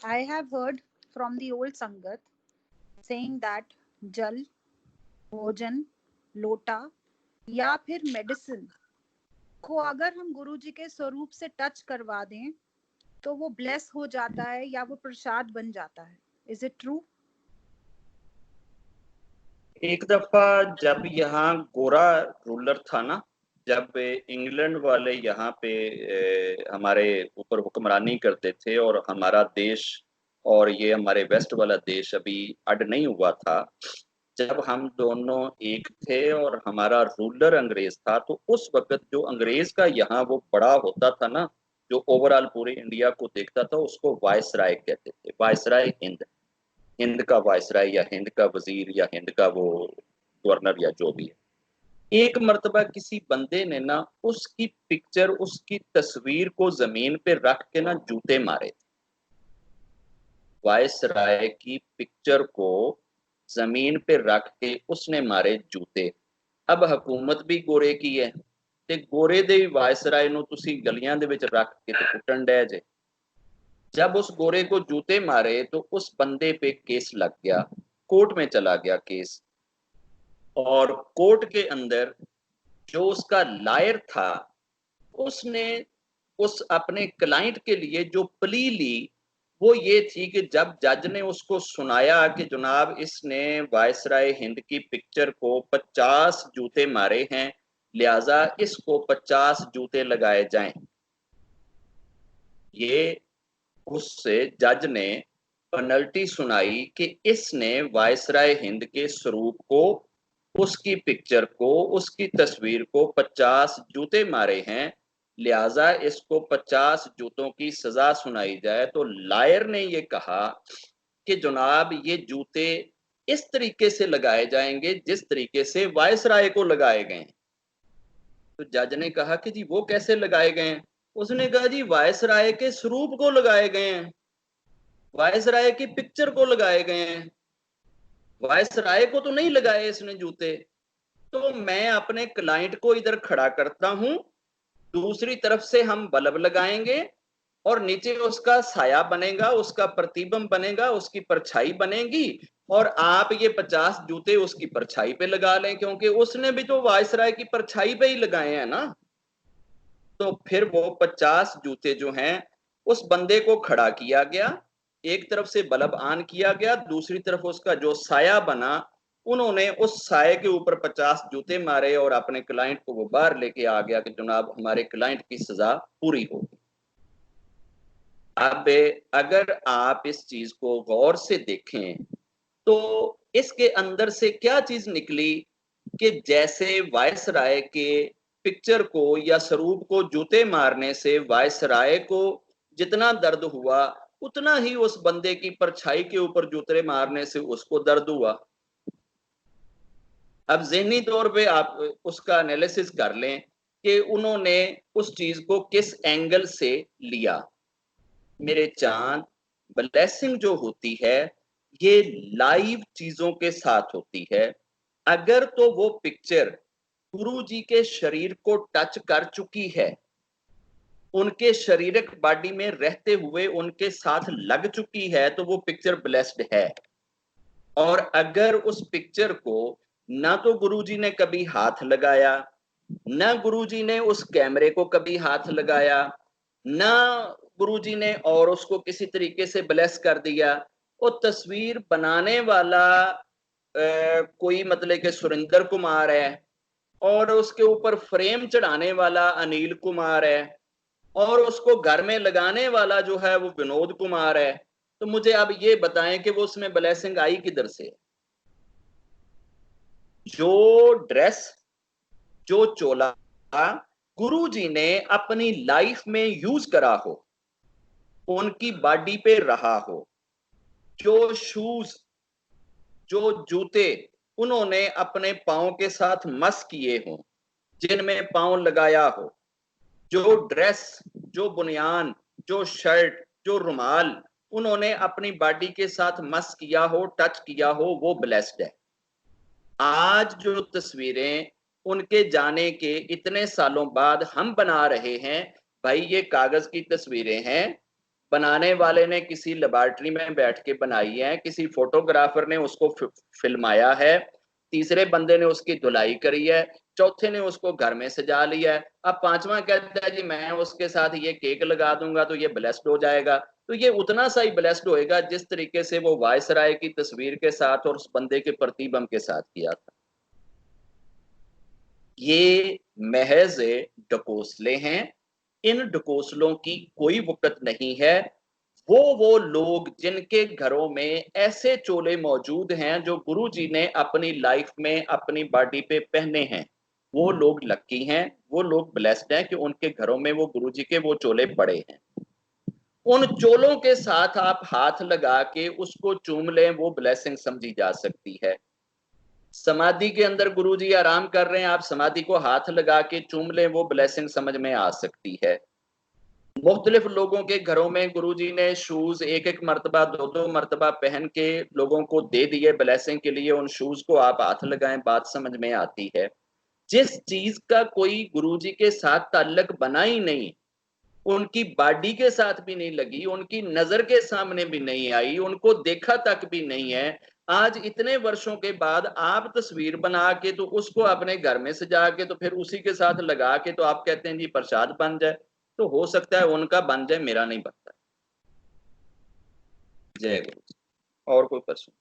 I have heard from the old Sangat saying that जल, भोजन, लोटा या फिर मेडिसिन को अगर हम गुरु जी के स्वरूप से टच करवा दें तो वो ब्लेस हो जाता है या वो प्रसाद बन जाता है. Is it true? एक दफा जब यहाँ गोरा रूलर था ना, जब इंग्लैंड वाले यहाँ पे हमारे ऊपर हुक्मरानी करते थे और हमारा देश और ये हमारे वेस्ट वाला देश अभी अड नहीं हुआ था, जब हम दोनों एक थे और हमारा रूलर अंग्रेज था, तो उस वक्त जो अंग्रेज का यहाँ वो बड़ा होता था ना, जो ओवरऑल पूरे इंडिया को देखता था, उसको वायसराय कहते थे। वायसराय हिंद, हिंद का वायसराय या हिंद का वजीर या हिंद का वो गवर्नर या जो भी है। एक मर्तबा किसी बंदे ने ना उसकी पिक्चर, उसकी तस्वीर को जमीन पे रख के ना जूते मारे थे। वायसराय की पिक्चर को जमीन पे रख के उसने मारे जूते। अब हुकूमत भी गोरे की है ते गोरे दे वायसराय नूं तुसी गलियां दे विच रख के ते कुटन डै जे। जब उस गोरे को जूते मारे तो उस बंदे पे केस लग गया, कोर्ट में चला गया केस, और कोर्ट के अंदर जो उसका लायर था उसने उस अपने क्लाइंट के लिए जो प्ली ली वो ये थी कि जब जज ने उसको सुनाया कि जनाब इसने वायसराय हिंद की पिक्चर को 50 जूते मारे हैं, लिहाजा इसको 50 जूते लगाए जाएं, ये उससे जज ने पेनल्टी सुनाई कि इसने वायसराय हिंद के स्वरूप को, उसकी पिक्चर को, उसकी तस्वीर को 50 जूते मारे हैं, लिहाजा इसको 50 जूतों की सजा सुनाई जाए। तो लायर ने ये कहा कि जनाब ये जूते इस तरीके से लगाए जाएंगे जिस तरीके से वायसराय को लगाए गए। तो जज ने कहा कि जी वो कैसे लगाए गए हैं? उसने कहा जी वायसराय के स्वरूप को लगाए गए हैं, वायसराय की पिक्चर को लगाए गए हैं, वायसराय को तो नहीं लगाए इसने जूते। तो मैं अपने क्लाइंट को इधर खड़ा करता हूं, दूसरी तरफ से हम बल्ब लगाएंगे और नीचे उसका साया बनेगा, उसका प्रतिबिंब बनेगा, उसकी परछाई बनेगी, और आप ये 50 जूते उसकी परछाई पे लगा लें, क्योंकि उसने भी तो वायसराय की परछाई पे ही लगाए हैं ना। तो फिर वो 50 जूते जो हैं उस बंदे को खड़ा किया गया, एक तरफ से बल्ब ऑन किया गया, दूसरी तरफ उसका जो साया बना, उन्होंने उस साये के ऊपर 50 जूते मारे और अपने क्लाइंट को वो बाहर लेके आ गया कि जनाब हमारे क्लाइंट की सजा पूरी होगी। अब अगर आप इस चीज को गौर से देखें तो इसके अंदर से क्या चीज निकली कि जैसे वायसराय के पिक्चर को या स्वरूप को जूते मारने से वायसराय को जितना दर्द हुआ, उतना ही उस बंदे की परछाई के ऊपर जूते मारने से उसको दर्द हुआ। अब ज़हनी तौर पे आप उसका एनालिसिस कर लें कि उन्होंने उस चीज को किस एंगल से लिया। मेरे चांद, ब्लेसिंग जो होती है ये लाइव चीजों के साथ होती है। अगर तो वो पिक्चर गुरु जी के शरीर को टच कर चुकी है, उनके शारीरिक बॉडी में रहते हुए उनके साथ लग चुकी है, तो वो पिक्चर ब्लेस्ड है। और अगर उस पिक्चर को ना तो गुरुजी ने कभी हाथ लगाया, ना गुरुजी ने उस कैमरे को कभी हाथ लगाया, ना गुरुजी ने और उसको किसी तरीके से ब्लेस कर दिया, वो तस्वीर बनाने वाला कोई मतलब कि सुरेंद्र कुमार है और उसके ऊपर फ्रेम चढ़ाने वाला अनिल कुमार है और उसको घर में लगाने वाला जो है वो विनोद कुमार है। तो मुझे अब ये बताएं कि वो उसमें ब्लेसिंग आई किधर से? जो ड्रेस, जो चोला गुरुजी ने अपनी लाइफ में यूज करा हो, उनकी बॉडी पे रहा हो, जो शूज, जो जूते उन्होंने अपने पांव के साथ मस किए हों, जिनमें पांव लगाया हो, जो ड्रेस, जो बुनियान, जो शर्ट, जो रुमाल उन्होंने अपनी बॉडी के साथ मस किया हो, टच किया हो, वो ब्लेस्ड है। आज जो तस्वीरें उनके जाने के इतने सालों बाद हम बना रहे हैं, भाई ये कागज की तस्वीरें हैं, बनाने वाले ने किसी लेबोरेटरी में बैठ के बनाई है, किसी फोटोग्राफर ने उसको फिल्माया है, तीसरे बंदे ने उसकी धुलाई करी है, चौथे ने उसको घर में सजा लिया है, अब पांचवा कहता है जी मैं उसके साथ ये केक लगा दूंगा तो ये ब्लेस्ड हो जाएगा। तो ये उतना सा ही ब्लेस्ड होएगा जिस तरीके से वो वायसराय की तस्वीर के साथ और उस बंदे के प्रतिबंब के साथ किया था। ये महज ढकोसले हैं, इन ढकोसलों की कोई वक़्त नहीं है। वो लोग जिनके घरों में ऐसे चोले मौजूद हैं जो गुरुजी ने अपनी लाइफ में अपनी बॉडी पे पहने हैं, वो लोग लकी हैं, वो लोग ब्लेस्ड हैं कि उनके घरों में वो गुरुजी के वो चोले पड़े हैं। उन चोलों के साथ आप हाथ लगा के उसको चूम लें, वो ब्लेसिंग समझी जा सकती है। समाधि के अंदर गुरुजी आराम कर रहे हैं, आप समाधि को हाथ लगा के चूम लें, वो ब्लेसिंग समझ में आ सकती है। मुख्तलिफ लोगों के घरों में गुरुजी ने शूज एक एक मरतबा दो दो मरतबा पहन के लोगों को दे दिए ब्लेसिंग के लिए, उन शूज को आप हाथ लगाएं, बात समझ में आती है। जिस चीज का कोई गुरुजी के साथ ताल्लुक बना ही नहीं, उनकी बॉडी के साथ भी नहीं लगी, उनकी नजर के सामने भी नहीं आई, उनको देखा तक भी नहीं है, आज इतने वर्षों के बाद आप तस्वीर बना के तो उसको अपने घर में सजा के तो फिर उसी के साथ लगा के तो आप कहते हैं जी प्रसाद बन जाए। तो हो सकता है उनका बन जाए, मेरा नहीं बनता। जय गुरु। और कोई प्रश्न?